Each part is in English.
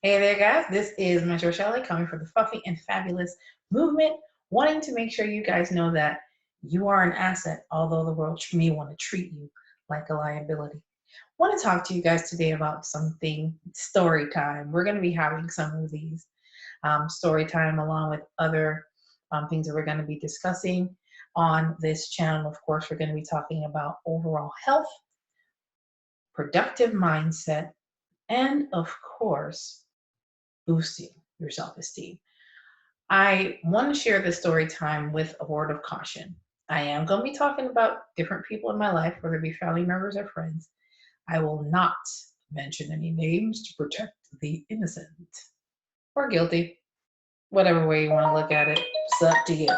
Hey there, guys. This is Mentor Shelley coming from the Fluffy and Fabulous movement, wanting to make sure you guys know that you are an asset, although the world may want to treat you like a liability. I want to talk to you guys today about something story time. We're going to be having some of these story time along with other things that we're going to be discussing on this channel. Of course, we're going to be talking about overall health, productive mindset, and of course, boosting your self-esteem. I want to share this story time with a word of caution. I am going to be talking about different people in my life, whether it be family members or friends. I will not mention any names to protect the innocent or guilty, whatever way you want to look at it. It's up to you.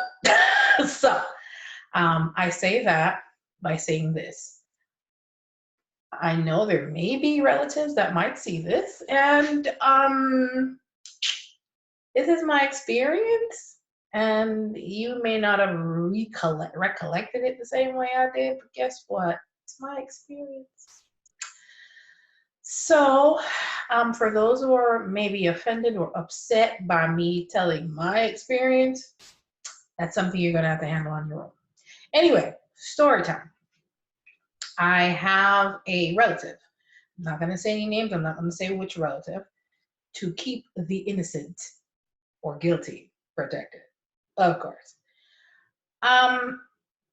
I say that by saying this. I know there may be relatives that might see this, and this is my experience, and you may not have recollected it the same way I did, but guess what? It's my experience. So, for those who are maybe offended or upset by me telling my experience, that's something you're going to have to handle on your own. Anyway, story time. I have a relative. I'm not going to say any names. I'm not going to say which relative, to keep the innocent or guilty protected, of course. Um,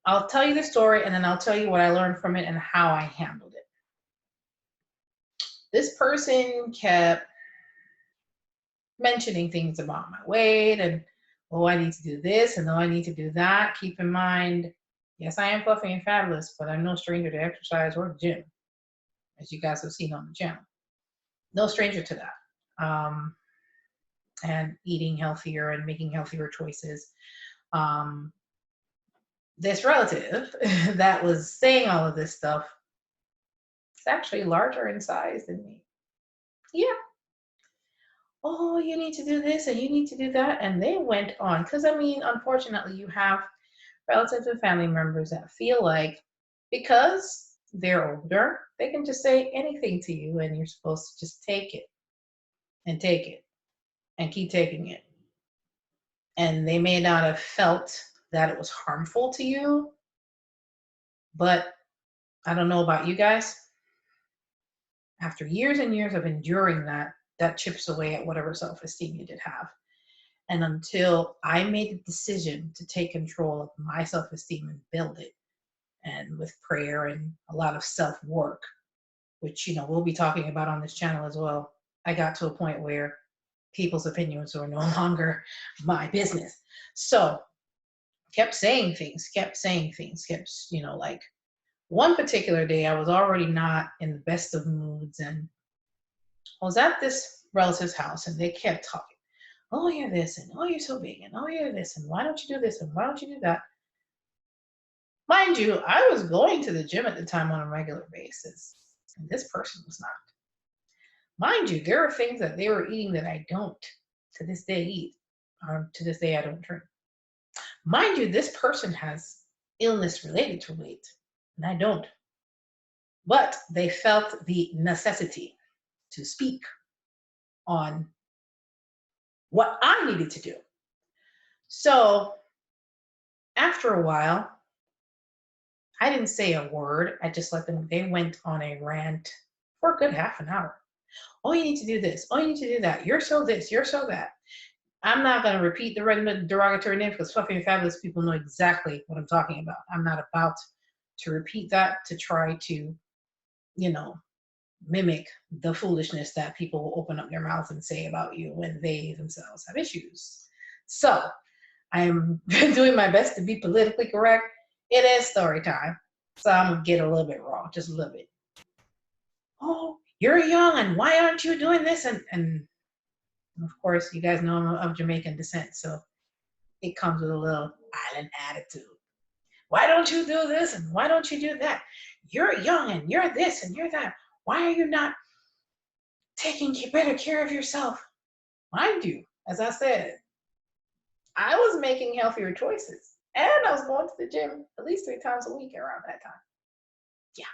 I'll tell you the story and then I'll tell you what I learned from it and how I handled it. This person kept mentioning things about my weight and, oh, I need to do this and oh, I need to do that. Keep in mind, yes, I am fluffy and fabulous, but I'm no stranger to exercise or the gym, as you guys have seen on the channel. No stranger to that. And eating healthier and making healthier choices. Um, this relative that was saying all of this stuff is actually larger in size than me. Yeah. Oh, you need to do this and you need to do that. And they went on. Because, I mean, unfortunately, you have relatives and family members that feel like because they're older, they can just say anything to you and you're supposed to just take it and take it and keep taking it. And they may not have felt that it was harmful to you, but I don't know about you guys. After years and years of enduring that, that chips away at whatever self-esteem you did have. And until I made the decision to take control of my self-esteem and build it, and with prayer and a lot of self-work, which, you know, we'll be talking about on this channel as well, I got to a point where people's opinions were no longer my business. So kept saying things, you know, like one particular day I was already not in the best of moods, and I was at this relative's house and they kept talking. Oh, you're this, and oh, you're so big, and oh, you're this, and why don't you do this, and why don't you do that? Mind you, I was going to the gym at the time on a regular basis, and this person was not. Mind you, there are things that they were eating that I don't to this day eat, or to this day I don't drink. Mind you, this person has illness related to weight, and I don't. But they felt the necessity to speak on what I needed to do. So after a while, I didn't say a word. I just let them, they went on a rant for a good half an hour. Oh, you need to do this. Oh, you need to do that. You're so this, you're so that. I'm not going to repeat the derogatory name because fluffy and fabulous people know exactly what I'm talking about. I'm not about to repeat that to try to, you know, mimic the foolishness that people will open up their mouths and say about you when they themselves have issues. So I'm doing my best to be politically correct. It is story time. So I'm going to get a little bit raw, just a little bit. Oh, you're young and why aren't you doing this? And of course, you guys know I'm of Jamaican descent, so it comes with a little island attitude. Why don't you do this and why don't you do that? You're young and you're this and you're that. Why are you not taking better care of yourself? Mind you, as I said, I was making healthier choices and I was going to the gym at least 3 times a week around that time. Yeah.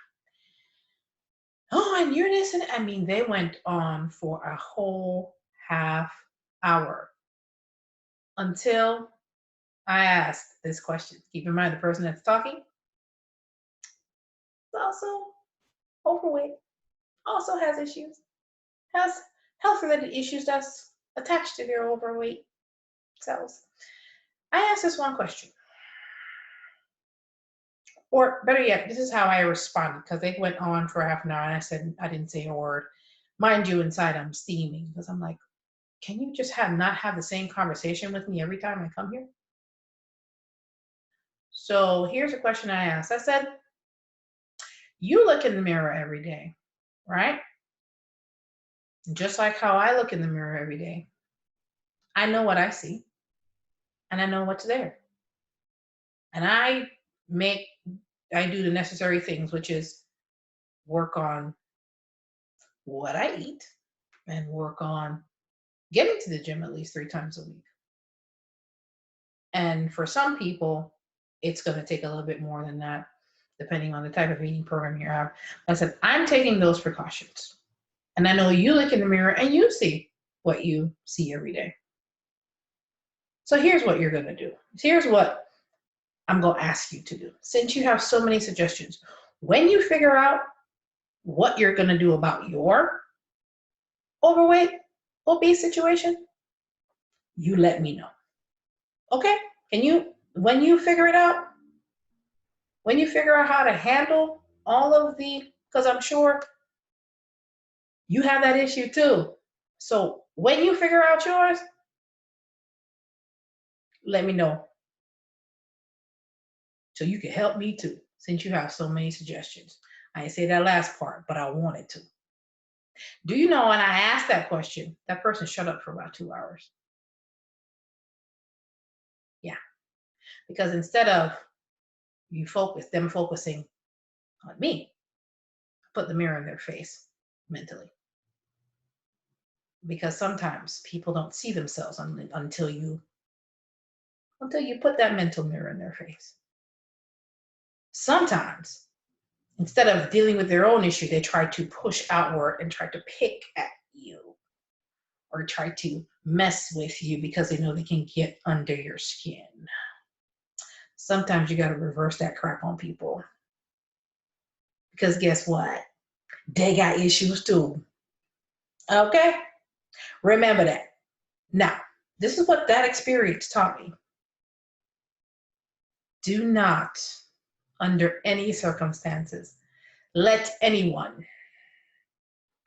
Oh, and you're this and I mean, they went on for a whole half hour until I ask this question. Keep in mind the person that's talking is also overweight, also has issues, has health related issues that's attached to their overweight selves. I asked this one question, or better yet, this is how I responded because they went on for half an hour and I said, I didn't say a word. Mind you, inside I'm steaming because I'm like, can you just not have the same conversation with me every time I come here? So here's a question I asked. I said, you look in the mirror every day, right? Just like how I look in the mirror every day. I know what I see and I know what's there. And make, I do the necessary things, which is work on what I eat and work on getting to the gym at least 3 times a week. And for some people, it's going to take a little bit more than that, depending on the type of eating program you have. I said, I'm taking those precautions. And I know you look in the mirror and you see what you see every day. So here's what you're going to do. Here's what I'm going to ask you to do. Since you have so many suggestions, when you figure out what you're going to do about your overweight, obese situation, you let me know. Okay? When you figure it out, when you figure out how to handle all of because I'm sure you have that issue too. So when you figure out yours, let me know so you can help me too, since you have so many suggestions. I didn't say that last part, but I wanted to. Do you know when I asked that question, that person shut up for about 2 hours? Yeah, because instead of them focusing on me, I put the mirror in their face mentally. Because sometimes people don't see themselves until you put that mental mirror in their face. Sometimes, instead of dealing with their own issue, they try to push outward and try to pick at you or try to mess with you because they know they can get under your skin. Sometimes you got to reverse that crap on people. Because guess what? They got issues too. Okay? Remember that. Now, this is what that experience taught me. Do not, under any circumstances, let anyone,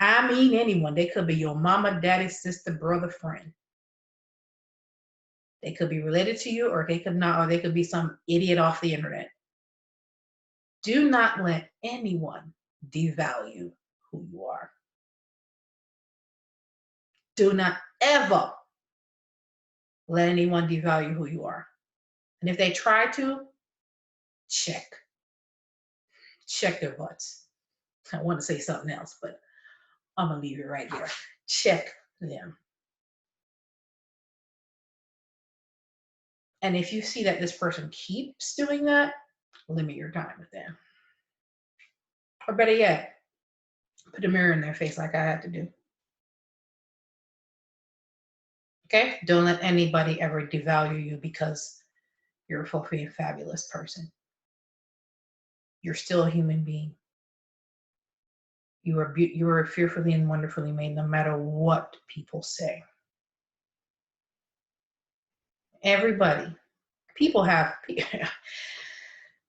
I mean anyone, they could be your mama, daddy, sister, brother, friend. They could be related to you or they could not, or they could be some idiot off the internet. Do not let anyone devalue who you are. Do not ever let anyone devalue who you are. And if they try to, check their butts. I want to say something else, but I'm going to leave it right there. Check them. And if you see that this person keeps doing that, limit your time with them. Or better yet, put a mirror in their face like I had to do. Okay? Don't let anybody ever devalue you because you're a fully fabulous person. You're still a human being. You are fearfully and wonderfully made, no matter what people say. Everybody, people have.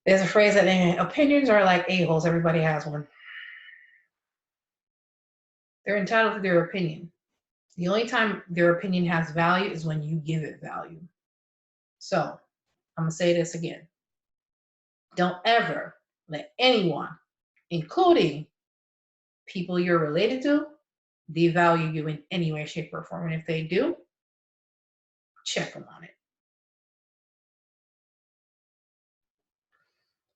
There's a phrase that opinions are like a-holes. Everybody has one. They're entitled to their opinion. The only time their opinion has value is when you give it value. So I'm going to say this again. Don't ever let anyone, including people you're related to, devalue you in any way, shape, or form. And if they do, check them on it.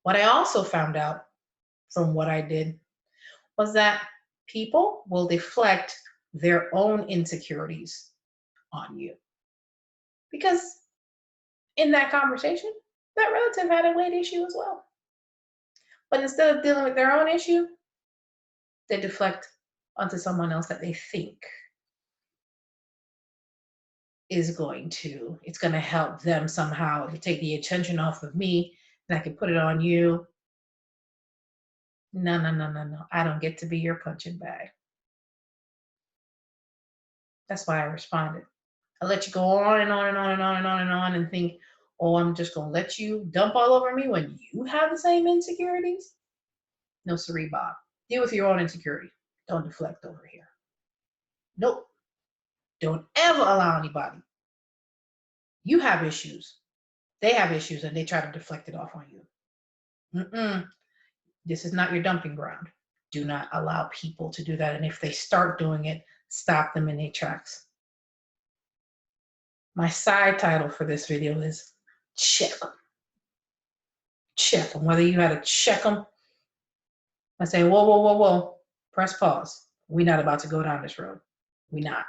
What I also found out from what I did was that people will deflect their own insecurities on you. Because in that conversation, that relative had a weight issue as well. But instead of dealing with their own issue, they deflect onto someone else that they think it's going to help them somehow to take the attention off of me and I can put it on you. No, no, no, no, no. I don't get to be your punching bag. That's why I responded. I let you go on and on and on and on and on and on and think, oh, I'm just going to let you dump all over me when you have the same insecurities? No, siree, Bob. Deal with your own insecurity. Don't deflect over here. Nope. Don't ever allow anybody. You have issues. They have issues and they try to deflect it off on you. Mm-mm. This is not your dumping ground. Do not allow people to do that. And if they start doing it, stop them in their tracks. My side title for this video is Check Them. Check them. Whether you had to check them, I say, whoa, whoa, whoa, whoa. Press pause. We're not about to go down this road. We're not.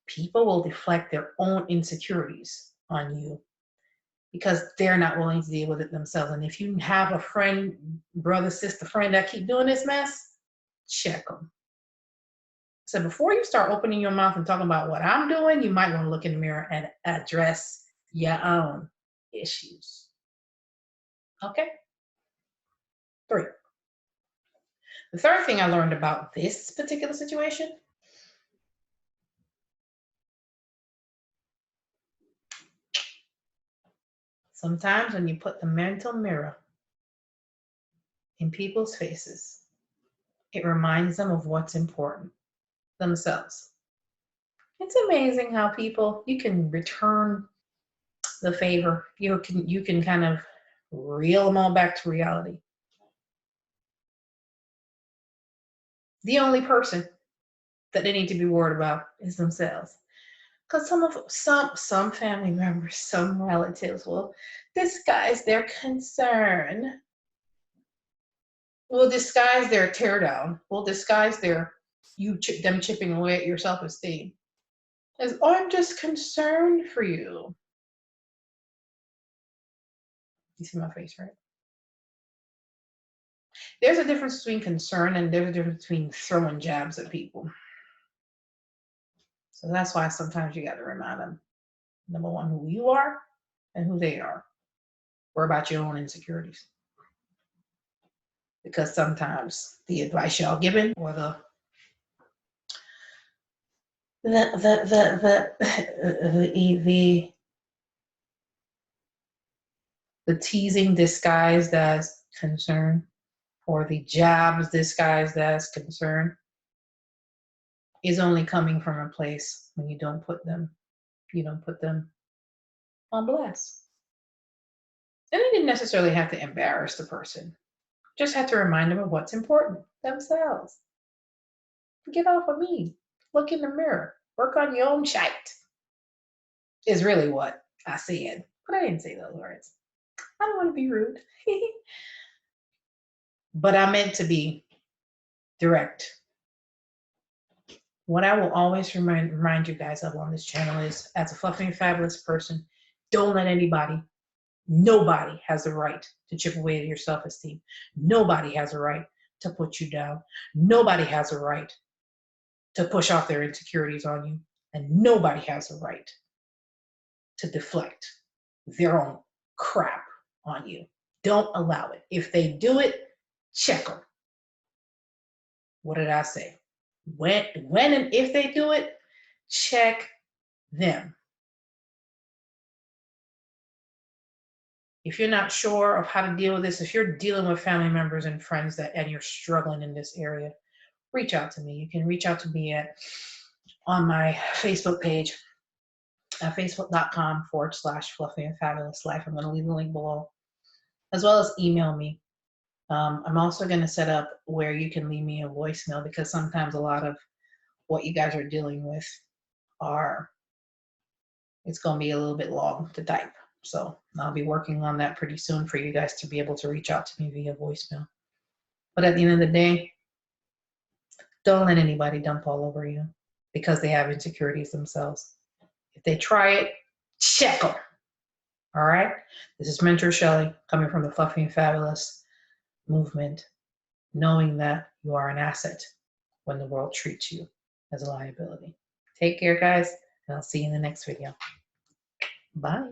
People will deflect their own insecurities on you because they're not willing to deal with it themselves. And if you have a friend, brother, sister, friend that keep doing this mess, check them. So before you start opening your mouth and talking about what I'm doing, you might want to look in the mirror and address your own issues. Okay? 3. The third thing I learned about this particular situation, sometimes when you put the mental mirror in people's faces, it reminds them of what's important themselves. It's amazing how people, you can return the favor. You can kind of reel them all back to reality. The only person that they need to be worried about is themselves. Because some family members, some relatives will disguise their concern, will disguise their tear down, will disguise them chipping away at your self-esteem as, oh, I'm just concerned for you. You see my face, right? There's a difference between concern and there's a difference between throwing jabs at people. So that's why sometimes you got to remind them, number one, who you are and who they are. Worry about your own insecurities. Because sometimes the advice y'all giving or the teasing disguised as concern or the jabs disguised as concern is only coming from a place when you don't put them on blast. And you didn't necessarily have to embarrass the person. Just have to remind them of what's important themselves. Get off of me. Look in the mirror. Work on your own shite. Is really what I said. But I didn't say those words. I don't want to be rude. But I meant to be direct. What I will always remind you guys of on this channel is, as a fluffy and fabulous person, don't let nobody has the right to chip away at your self-esteem. Nobody has a right to put you down. Nobody has a right to push off their insecurities on you. And nobody has a right to deflect their own crap on you. Don't allow it. If they do it, check them. What did I say? When and if they do it, check them. If you're not sure of how to deal with this, if you're dealing with family members and friends and you're struggling in this area, reach out to me. You can reach out to me on my Facebook page at facebook.com/fluffy and fabulous life. I'm going to leave the link below, as well as email me. I'm also going to set up where you can leave me a voicemail, because sometimes a lot of what you guys are dealing with it's going to be a little bit long to type. So I'll be working on that pretty soon for you guys to be able to reach out to me via voicemail. But at the end of the day, don't let anybody dump all over you because they have insecurities themselves. If they try it, check them. All right? This is Mentor Shelley coming from the Fluffy and Fabulous movement, knowing that you are an asset when the world treats you as a liability. Take care, guys. And I'll see you in the next video. Bye.